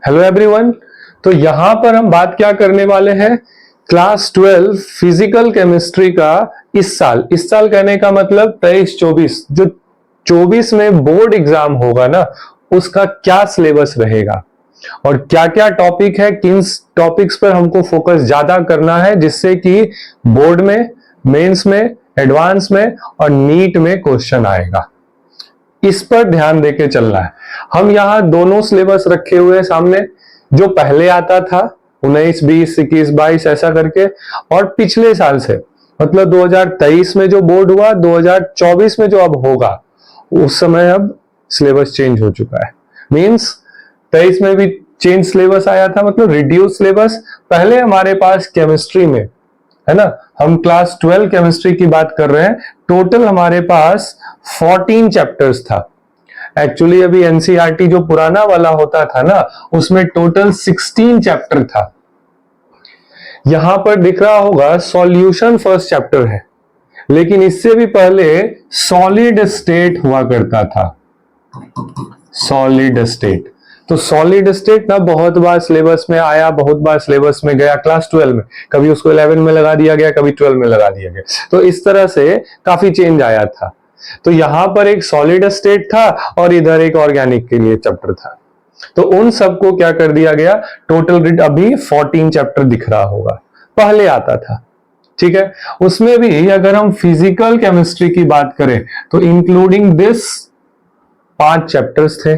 Hello everyone. तो यहां पर हम बात क्या करने वाले हैं, क्लास 12 फिजिकल केमिस्ट्री का इस साल कहने का मतलब 23-24 जो 24 में बोर्ड एग्जाम होगा ना, उसका क्या सिलेबस रहेगा और क्या क्या टॉपिक है, किन टॉपिक्स पर हमको फोकस ज्यादा करना है जिससे कि बोर्ड में, मेंस में, एडवांस में और नीट में क्वेश्चन आएगा, इस पर ध्यान देके चलना है। हम यहां दोनों सिलेबस रखे हुए हैं सामने, जो पहले आता था 19, 20, 21, 22 ऐसा करके, और पिछले साल से मतलब 2023 में जो बोर्ड हुआ, 2024 में जो अब होगा, उस समय अब सिलेबस चेंज हो चुका है। मींस 23 में भी चेंज सिलेबस आया था, मतलब रिड्यूस सिलेबस। पहले हमारे पास केमिस्ट्री में है ना, हम क्लास 12 केमिस्ट्री की बात कर रहे हैं, टोटल हमारे पास 14 चैप्टर्स था। एक्चुअली अभी एनसीईआरटी जो पुराना वाला होता था ना, उसमें टोटल 16 चैप्टर था। यहां पर दिख रहा होगा सॉल्यूशन फर्स्ट चैप्टर है, लेकिन इससे भी पहले सॉलिड स्टेट हुआ करता था। सॉलिड स्टेट, तो सॉलिड स्टेट ना बहुत बार सिलेबस में आया, बहुत बार सिलेबस में गया क्लास 12 में, कभी उसको 11 में लगा दिया गया, कभी 12 में लगा दिया गया, तो इस तरह से काफी चेंज आया था। तो यहां पर एक सॉलिड स्टेट था और इधर एक ऑर्गेनिक के लिए चैप्टर था, तो उन सबको क्या कर दिया गया, टोटल अभी 14 चैप्टर दिख रहा होगा, पहले आता था। ठीक है, उसमें भी अगर हम फिजिकल केमिस्ट्री की बात करें तो इंक्लूडिंग दिस 5 चैप्टर्स थे।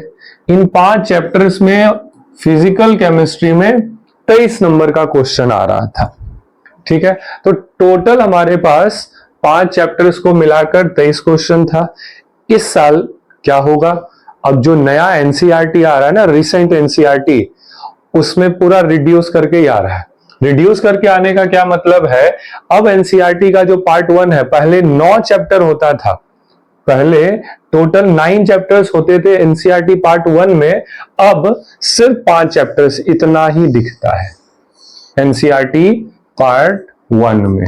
इन 5 चैप्टर्स में फिजिकल केमिस्ट्री में 23 नंबर का क्वेश्चन आ रहा था। ठीक है, तो टोटल हमारे पास 5 चैप्टर्स को मिलाकर 23 क्वेश्चन था। इस साल क्या होगा, अब जो नया एनसीईआरटी आ रहा है ना, रिसेंट एनसीईआरटी, उसमें पूरा रिड्यूस करके ही आ रहा है। रिड्यूस करके आने का क्या मतलब है, अब एनसीईआरटी का जो पार्ट 1 है, पहले 9 चैप्टर होता था, पहले टोटल 9 चैप्टर्स होते थे एनसीईआरटी पार्ट 1 में, अब सिर्फ 5 चैप्टर्स, इतना ही दिखता है एनसीईआरटी पार्ट 1 में।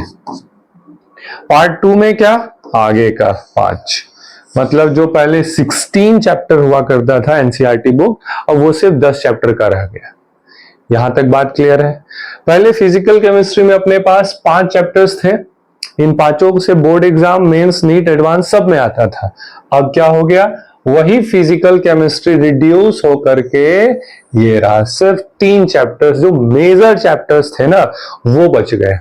पार्ट 2 में क्या, आगे का 5, मतलब जो पहले 16 चैप्टर हुआ करता था एनसीईआरटी बुक, अब वो सिर्फ 10 चैप्टर का रह गया। यहां तक बात क्लियर है। पहले फिजिकल केमिस्ट्री में अपने पास 5 चैप्टर्स थे, इन पांचों से board exam, mains, NEET, advance सब में आता था। अब क्या हो गया, वही फिजिकल केमिस्ट्री रिड्यूस होकर के ये रहा, सिर्फ 3 चैप्टर्स जो मेजर चैप्टर्स थे ना, वो बच गए।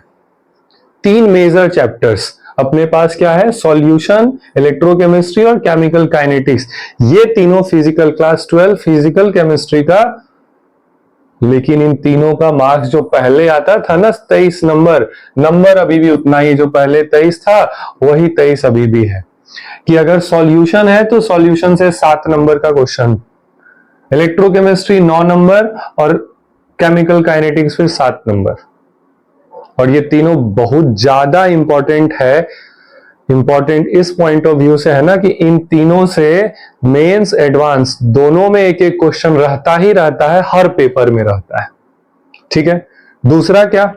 3 मेजर चैप्टर्स अपने पास क्या है, सॉल्यूशन, इलेक्ट्रोकेमिस्ट्री और केमिकल काइनेटिक्स, ये तीनों फिजिकल क्लास 12 फिजिकल केमिस्ट्री का। लेकिन इन तीनों का मार्क्स जो पहले आता था ना 23 नंबर अभी भी उतना ही, जो पहले 23 था वही 23 अभी भी है, कि अगर सॉल्यूशन है तो सॉल्यूशन से 7 नंबर का क्वेश्चन, इलेक्ट्रोकेमिस्ट्री 9 नंबर और केमिकल काइनेटिक्स फिर 7 नंबर। और ये तीनों बहुत ज्यादा इंपॉर्टेंट है, इंपॉर्टेंट इस पॉइंट ऑफ व्यू से है ना, कि इन तीनों से मेंस, एडवांस दोनों में एक एक क्वेश्चन रहता ही रहता है, हर पेपर में रहता है। ठीक है, दूसरा क्या,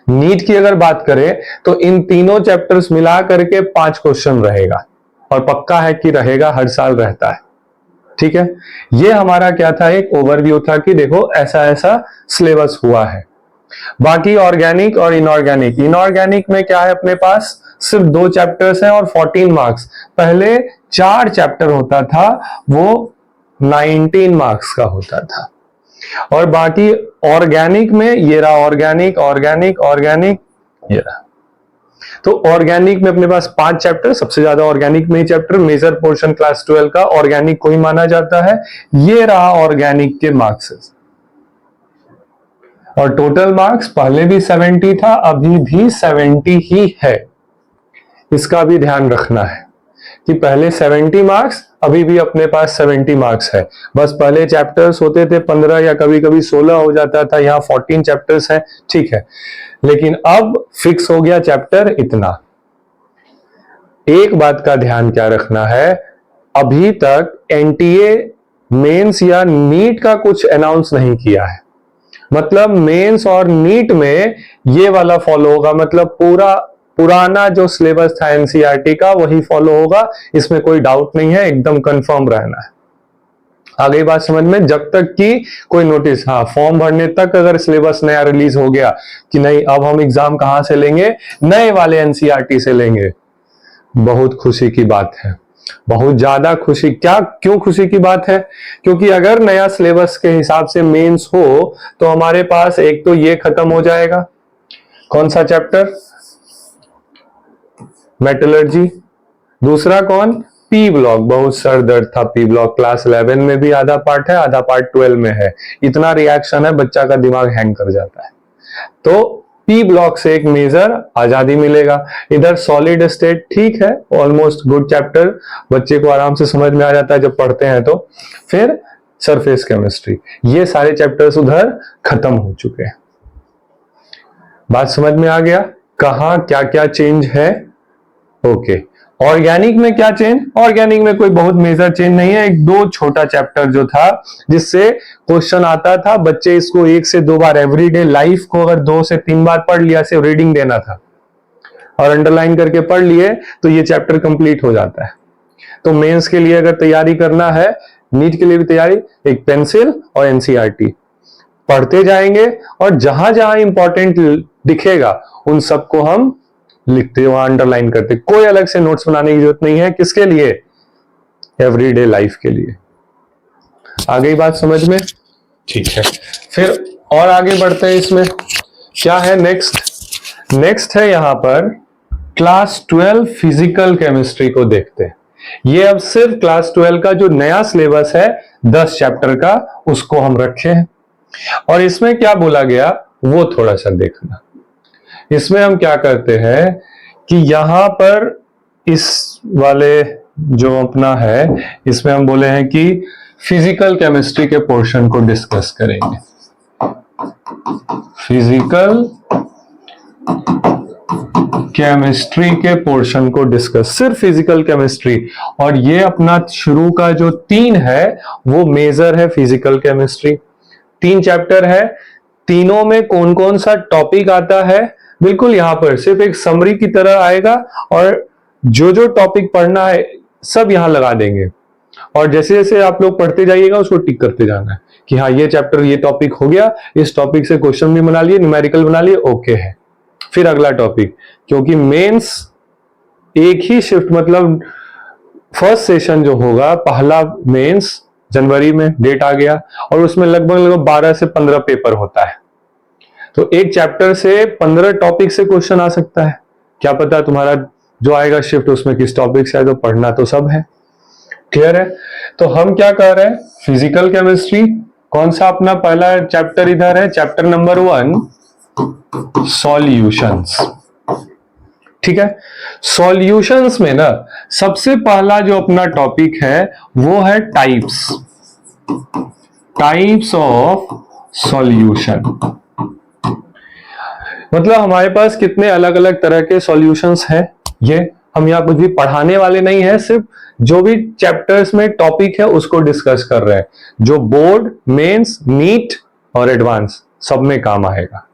नीट की अगर बात करें तो इन तीनों चैप्टर्स मिला करके 5 क्वेश्चन रहेगा, और पक्का है कि रहेगा, हर साल रहता है। ठीक है, ये हमारा क्या था, एक ओवरव्यू था कि देखो ऐसा ऐसा सिलेबस हुआ है। बाकी ऑर्गेनिक और इनऑर्गेनिक, इनऑर्गेनिक में क्या है, अपने पास सिर्फ 2 चैप्टर्स हैं और 14 मार्क्स। पहले 4 चैप्टर होता था, वो 19 मार्क्स का होता था। और बाकी ऑर्गेनिक में ये रहा, ऑर्गेनिक ऑर्गेनिक ऑर्गेनिक, ये रहा। तो ऑर्गेनिक में अपने पास 5 चैप्टर, सबसे ज्यादा ऑर्गेनिक में ही चैप्टर, मेजर पोर्शन क्लास 12 का ऑर्गेनिक को ही माना जाता है। ये रहा ऑर्गेनिक के मार्क्स, और टोटल मार्क्स पहले भी 70 था, अभी भी 70 ही है। इसका भी ध्यान रखना है कि पहले 70 मार्क्स, अभी भी अपने पास 70 मार्क्स है। बस पहले चैप्टर्स होते थे 15 या कभी कभी 16 हो जाता था, यहाँ 14 चैप्टर्स है, ठीक है, लेकिन अब फिक्स हो गया चैप्टर इतना। एक बात का ध्यान क्या रखना है, अभी तक एनटीए मेंस या नीट का कुछ अनाउंस नहीं किया है, मतलब मेंस और नीट में ये वाला फॉलो होगा, मतलब पूरा पुराना जो सिलेबस था एनसीईआरटी का वही फॉलो होगा, इसमें कोई डाउट नहीं है, एकदम कंफर्म रहना है। आ गई बात समझ में? जब तक कि कोई नोटिस, हाँ, फॉर्म भरने तक अगर सिलेबस नया रिलीज हो गया कि नहीं अब हम एग्जाम कहां से लेंगे, नए वाले एनसीईआरटी से लेंगे, बहुत खुशी की बात है, बहुत ज्यादा खुशी। क्यों खुशी की बात है? क्योंकि अगर नया सिलेबस के हिसाब से मेंस हो तो हमारे पास एक तो ये खत्म हो जाएगा, कौन सा चैप्टर, मेटलर्जी। दूसरा कौन, पी ब्लॉक। बहुत सर दर्द था पी ब्लॉक, क्लास 11 में भी आधा पार्ट है, आधा पार्ट 12 में है, इतना रिएक्शन है बच्चा का दिमाग हैंग कर जाता है। तो पी ब्लॉक से एक मेजर आजादी मिलेगा। इधर सॉलिड स्टेट ठीक है, ऑलमोस्ट गुड चैप्टर, बच्चे को आराम से समझ में आ जाता है जब पढ़ते हैं तो। फिर सरफेस केमिस्ट्री, ये सारे चैप्टर्स उधर खत्म हो चुके हैं। बात समझ में आ गया कहां क्या क्या चेंज है? ओके। ऑर्गेनिक में क्या चेंज? ऑर्गेनिक में कोई बहुत मेजर चेंज नहीं है, एक दो छोटा चैप्टर जो था जिससे क्वेश्चन आता था, बच्चे इसको 1 से 2 बार एवरीडे लाइफ को अगर 2 से 3 बार पढ़ लिया, सिर्फ रीडिंग देना था और अंडरलाइन करके पढ़ लिए तो ये चैप्टर कंप्लीट हो जाता है। तो मेंस के लिए अगर तैयारी करना है, नीट के लिए भी तैयारी, एक पेंसिल और एनसीईआरटी पढ़ते जाएंगे और जहां जहां इंपॉर्टेंट दिखेगा उन सबको हम लिखते, वहां अंडरलाइन करते, कोई अलग से नोट्स बनाने की जरूरत नहीं है। किसके लिए? एवरीडे लाइफ के लिए। आ गई बात समझ में? ठीक है, फिर और आगे बढ़ते हैं। इसमें क्या है नेक्स्ट है यहां पर क्लास 12 फिजिकल केमिस्ट्री को देखते हैं। ये अब सिर्फ क्लास 12 का जो नया सिलेबस है 10 चैप्टर का, उसको हम रखे हैं। और इसमें क्या बोला गया वो थोड़ा सा देखना। इसमें हम क्या करते हैं कि यहां पर इस वाले जो अपना है, इसमें हम बोले हैं कि फिजिकल केमिस्ट्री के पोर्शन को डिस्कस करेंगे। फिजिकल केमिस्ट्री के पोर्शन को डिस्कस, सिर्फ फिजिकल केमिस्ट्री। और ये अपना शुरू का जो 3 है वो मेजर है फिजिकल केमिस्ट्री। 3 चैप्टर है, तीनों में कौन कौन सा टॉपिक आता है बिल्कुल यहां पर सिर्फ एक समरी की तरह आएगा, और जो जो टॉपिक पढ़ना है सब यहां लगा देंगे। और जैसे जैसे आप लोग पढ़ते जाइएगा उसको टिक करते जाना है कि हाँ ये चैप्टर ये टॉपिक हो गया, इस टॉपिक से क्वेश्चन भी बना लिए, न्यूमेरिकल बना लिए, ओके है। फिर अगला टॉपिक, क्योंकि मेंस एक ही शिफ्ट, मतलब फर्स्ट सेशन जो होगा पहला मेंस जनवरी में डेट आ गया, और उसमें लगभग 12 से 15 पेपर होता है। तो एक चैप्टर से 15 टॉपिक से क्वेश्चन आ सकता है। क्या पता तुम्हारा जो आएगा शिफ्ट उसमें किस टॉपिक से है, तो पढ़ना तो सब है। क्लियर है? तो हम क्या कर रहे हैं, फिजिकल केमिस्ट्री, कौन सा अपना पहला चैप्टर इधर है, चैप्टर नंबर 1 सॉल्यूशंस। ठीक है, सॉल्यूशंस में ना सबसे पहला जो अपना टॉपिक है वो है टाइप्स ऑफ सॉल्यूशन। मतलब हमारे पास कितने अलग अलग तरह के सॉल्यूशंस हैं। ये हम यहाँ कुछ भी पढ़ाने वाले नहीं है, सिर्फ जो भी चैप्टर्स में टॉपिक है उसको डिस्कस कर रहे हैं, जो बोर्ड, मेंस, नीट और एडवांस सब में काम आएगा।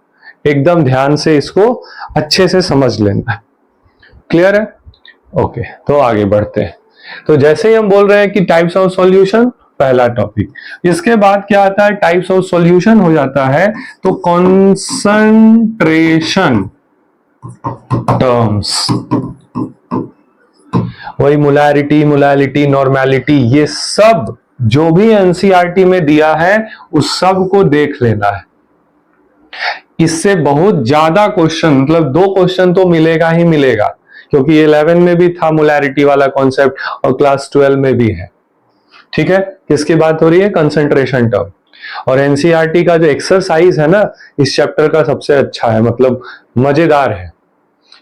एकदम ध्यान से इसको अच्छे से समझ लेना। क्लियर है? ओके, तो आगे बढ़ते हैं। तो जैसे ही हम बोल रहे हैं कि टाइप्स ऑफ सॉल्यूशन पहला टॉपिक, इसके बाद क्या आता है, टाइप्स ऑफ सॉल्यूशन हो जाता है तो कंसंट्रेशन टर्म्स, वही मोलैलिटी, नॉर्मेलिटी, ये सब जो भी एनसीईआरटी में दिया है उस सब को देख लेना है। इससे बहुत ज्यादा क्वेश्चन, मतलब 2 क्वेश्चन तो मिलेगा ही मिलेगा, क्योंकि 11 में भी था मोलैरिटी वाला कॉन्सेप्ट और क्लास 12 में भी है। ठीक है, किसकी बात हो रही है, कंसंट्रेशन टर्म। और एनसीईआरटी का जो एक्सरसाइज है ना इस चैप्टर का सबसे अच्छा है, मतलब मजेदार है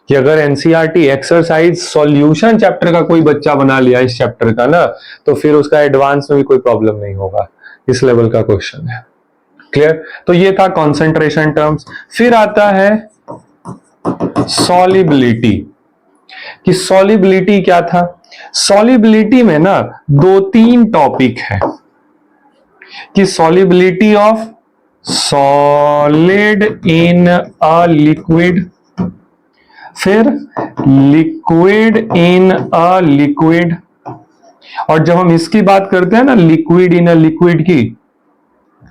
कि अगर एनसीईआरटी एक्सरसाइज सॉल्यूशन चैप्टर का कोई बच्चा बना लिया इस चैप्टर का ना, तो फिर उसका एडवांस में भी कोई प्रॉब्लम नहीं होगा, इस लेवल का क्वेश्चन है। क्लियर? तो ये था कंसंट्रेशन टर्म्स। फिर आता है सॉल्युबिलिटी, कि सॉल्युबिलिटी क्या था। सॉल्युबिलिटी में ना 2-3 टॉपिक है, कि solubility of solid in a liquid, फिर लिक्विड इन अ लिक्विड, और जब हम इसकी बात करते हैं ना, लिक्विड इन अ लिक्विड की,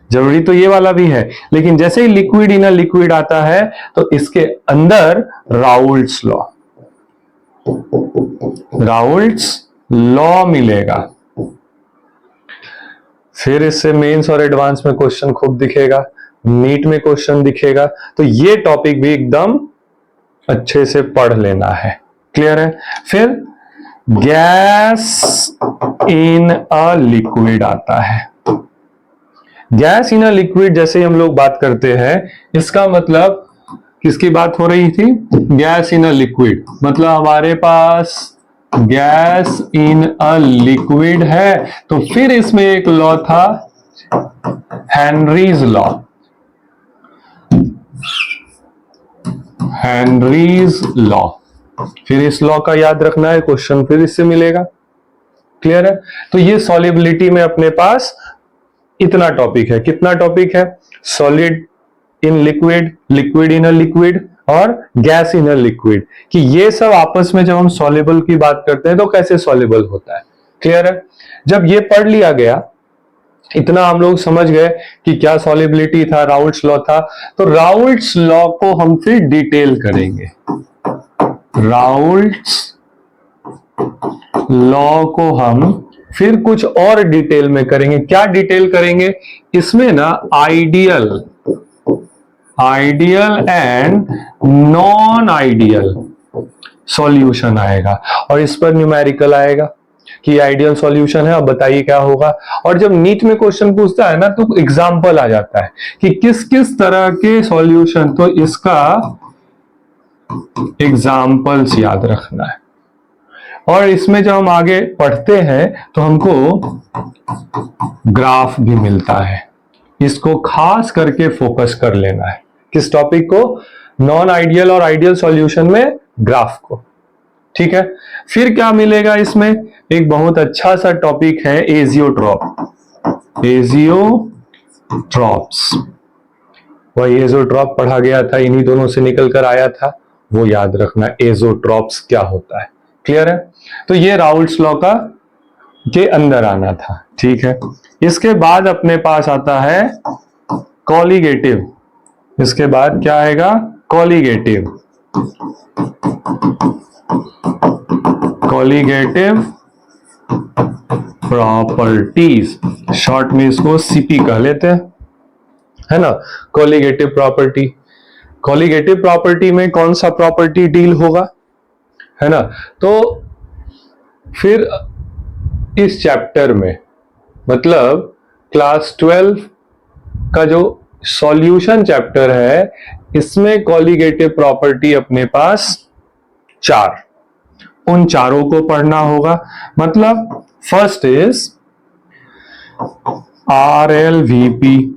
जरूरी तो ये वाला भी है, लेकिन जैसे ही लिक्विड इन अ लिक्विड आता है तो इसके अंदर राउल्ट्स लॉ, राउल्ट्स लॉ मिलेगा। फिर इससे मेंस और एडवांस में क्वेश्चन खूब दिखेगा, नीट में क्वेश्चन दिखेगा, तो ये टॉपिक भी एकदम अच्छे से पढ़ लेना है। क्लियर है? फिर गैस इन अ लिक्विड आता है। गैस इन अ लिक्विड जैसे ही हम लोग बात करते हैं, इसका मतलब किसकी बात हो रही थी? गैस इन अ लिक्विड, मतलब हमारे पास गैस इन अ लिक्विड है, तो फिर इसमें एक लॉ था, हेनरीज लॉ। हेनरीज लॉ, फिर इस लॉ का याद रखना है, क्वेश्चन फिर इससे मिलेगा। क्लियर है? तो ये सॉल्युबिलिटी में अपने पास इतना टॉपिक है। कितना टॉपिक है? Solid in liquid, liquid in a liquid और गैस इन अ लिक्विड, कि ये सब आपस में जब हम सॉल्युबल की बात करते हैं तो कैसे सॉल्युबल होता है। क्लियर है? जब ये पढ़ लिया गया, इतना हम लोग समझ गए कि क्या सॉल्युबिलिटी था, राउल्ट्स लॉ था, तो राउल्ट्स लॉ को हम फिर डिटेल करेंगे। राउल्ट्स लॉ को हम फिर कुछ और डिटेल में करेंगे। क्या डिटेल करेंगे? इसमें ना ideal, ideal and non ideal solution आएगा, और इस पर न्यूमेरिकल आएगा कि आइडियल सॉल्यूशन है, अब बताइए क्या होगा। और जब नीट में क्वेश्चन पूछता है ना, तो एग्जाम्पल आ जाता है कि किस किस तरह के सॉल्यूशन, तो इसका एग्जाम्पल्स याद रखना है। और इसमें जब हम आगे पढ़ते हैं तो हमको ग्राफ भी मिलता है, इसको खास करके फोकस कर लेना है। किस टॉपिक को? नॉन आइडियल और आइडियल सॉल्यूशन में ग्राफ को। ठीक है? फिर क्या मिलेगा इसमें? एक बहुत अच्छा सा टॉपिक है एजियोट्रॉप, एजियोट्रॉप्स। वही एजियोट्रॉप पढ़ा गया था, इन्हीं दोनों से निकल कर आया था, वो याद रखना एजियोट्रॉप्स क्या होता है। क्लियर है? तो ये राउल्ट्स लॉ का के अंदर आना था। ठीक है? इसके बाद अपने पास आता है कॉलिगेटिव। इसके बाद क्या आएगा? कॉलिगेटिव, कॉलिगेटिव प्रॉपर्टीज, शॉर्ट में इसको सीपी कह लेते हैं, है ना। कॉलिगेटिव प्रॉपर्टी, कॉलिगेटिव प्रॉपर्टी में कौन सा प्रॉपर्टी डील होगा, है ना। तो फिर इस चैप्टर में, मतलब क्लास 12 का जो सॉल्यूशन चैप्टर है, इसमें कॉलिगेटिव प्रॉपर्टी अपने पास 4, उन चारों को पढ़ना होगा। मतलब फर्स्ट इज RLVP।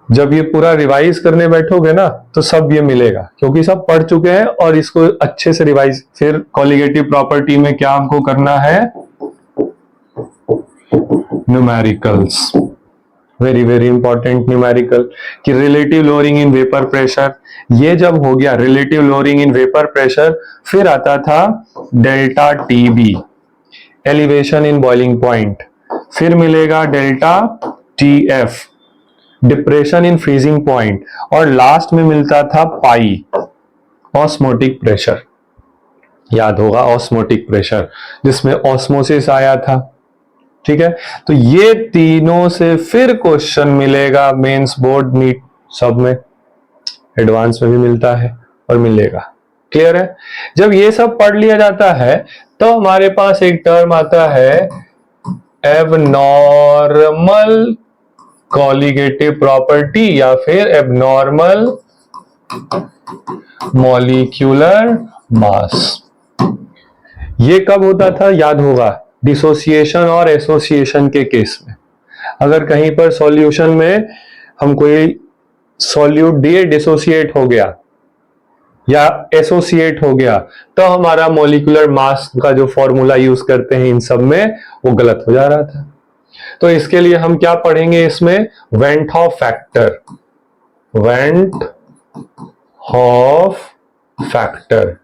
जब ये पूरा रिवाइज करने बैठोगे ना तो सब ये मिलेगा, क्योंकि सब पढ़ चुके हैं, और इसको अच्छे से रिवाइज। फिर कॉलिगेटिव प्रॉपर्टी में क्या हमको करना है? Numericals, very very important numerical, कि relative lowering in vapour pressure. ये जब हो गया relative lowering in vapour pressure, फिर आता था delta TB, elevation in boiling point. फिर मिलेगा delta TF, depression in freezing point. और लास्ट में मिलता था पाई, ऑस्मोटिक प्रेशर। याद होगा ऑस्मोटिक प्रेशर, जिसमें ऑस्मोसिस आया था। ठीक है? तो ये तीनों से फिर क्वेश्चन मिलेगा, मेंस, बोर्ड, नीट, सब में, एडवांस में भी मिलता है और मिलेगा। क्लियर है? जब ये सब पढ़ लिया जाता है तो हमारे पास एक टर्म आता है एबनॉर्मल कॉलिगेटिव प्रॉपर्टी, या फिर एबनॉर्मल मॉलिक्यूलर मास। ये कब होता था? याद होगा, डिसोसिएशन और एसोसिएशन के केस में। अगर कहीं पर सॉल्यूशन में हम कोई सॉल्यूट दिए, डिसोसिएट हो गया या एसोसिएट हो गया, तो हमारा मॉलिक्यूलर मास का जो फॉर्मूला यूज करते हैं इन सब में, वो गलत हो जा रहा था। तो इसके लिए हम क्या पढ़ेंगे इसमें? Van't Hoff factor, van't Hoff factor.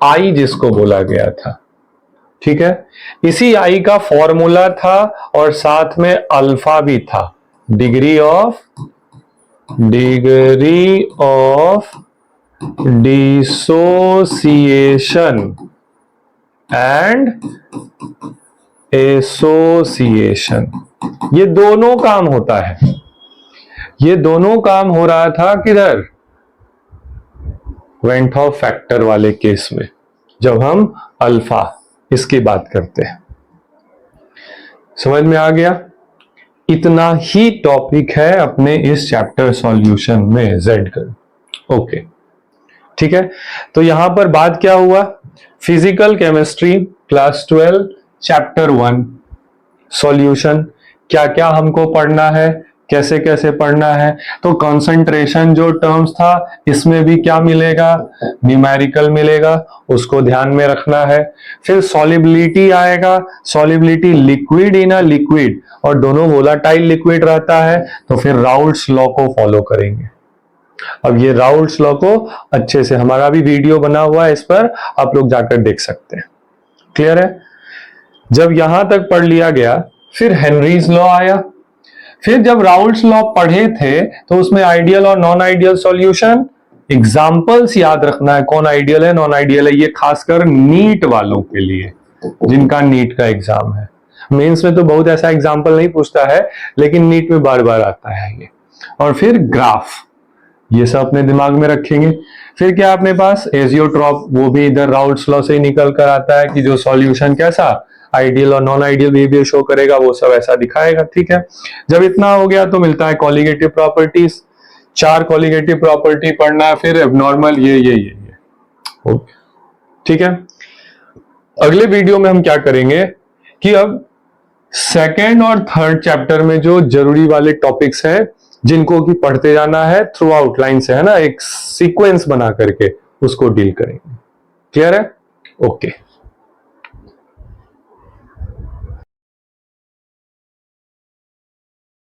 I जिसको बोला गया था, ठीक है। इसी आई का फॉर्मूला था और साथ में अल्फा भी था, degree of dissociation and association. ये दोनों काम होता है, ये दोनों काम हो रहा था किधर, वेंट हॉफ फैक्टर वाले केस में, जब हम अल्फा इसकी बात करते हैं। समझ में आ गया? इतना ही टॉपिक है अपने इस चैप्टर सॉल्यूशन में जेड का। ओके, ठीक है। तो यहां पर बात क्या हुआ, physical chemistry class 12 chapter 1 solution, क्या क्या हमको पढ़ना है, कैसे कैसे पढ़ना है। तो कंसंट्रेशन जो टर्म्स था इसमें भी क्या मिलेगा, न्यूमेरिकल मिलेगा, उसको ध्यान में रखना है। फिर सॉलिबिलिटी आएगा, solubility liquid in a liquid, और दोनों वोलाटाइल लिक्विड रहता है, तो फिर राउल्ट्स लॉ को फॉलो करेंगे। अब ये राउल्ट्स लॉ को अच्छे से, हमारा भी वीडियो बना हुआ है इस पर, आप लोग जाकर देख सकते हैं। क्लियर है? जब यहां तक पढ़ लिया गया, फिर हेनरीज लॉ आया। फिर जब राउल्ट्स लॉ पढ़े थे तो उसमें आइडियल और नॉन आइडियल सॉल्यूशन, एग्जांपल्स याद रखना है, कौन आइडियल है नॉन आइडियल है। ये खासकर नीट वालों के लिए, जिनका नीट का एग्जाम है। मेंस में तो बहुत ऐसा एग्जांपल नहीं पूछता है, लेकिन नीट में बार बार आता है ये। और फिर ग्राफ, ये सब अपने दिमाग में रखेंगे। फिर क्या अपने पास एजियोट्रॉप, वो भी इधर राउल्ट्स लॉ से ही निकल कर आता है कि जो सॉल्यूशन कैसा आइडियल और नॉन आइडियल बिहेवियर शो करेगा, वो सब ऐसा दिखाएगा। ठीक है, जब इतना हो गया तो मिलता है कॉलिगेटिव प्रॉपर्टीज, 4 कॉलिगेटिव प्रॉपर्टी पढ़ना है, फिर एबनॉर्मल ये। ओके, ठीक है। अगले वीडियो में हम क्या करेंगे कि अब सेकेंड और थर्ड चैप्टर में जो जरूरी वाले टॉपिक्स हैं, जिनको कि पढ़ते जाना है थ्रू आउट लाइन से, है ना, एक सीक्वेंस बना करके उसको डील करेंगे। क्लियर है? ओके।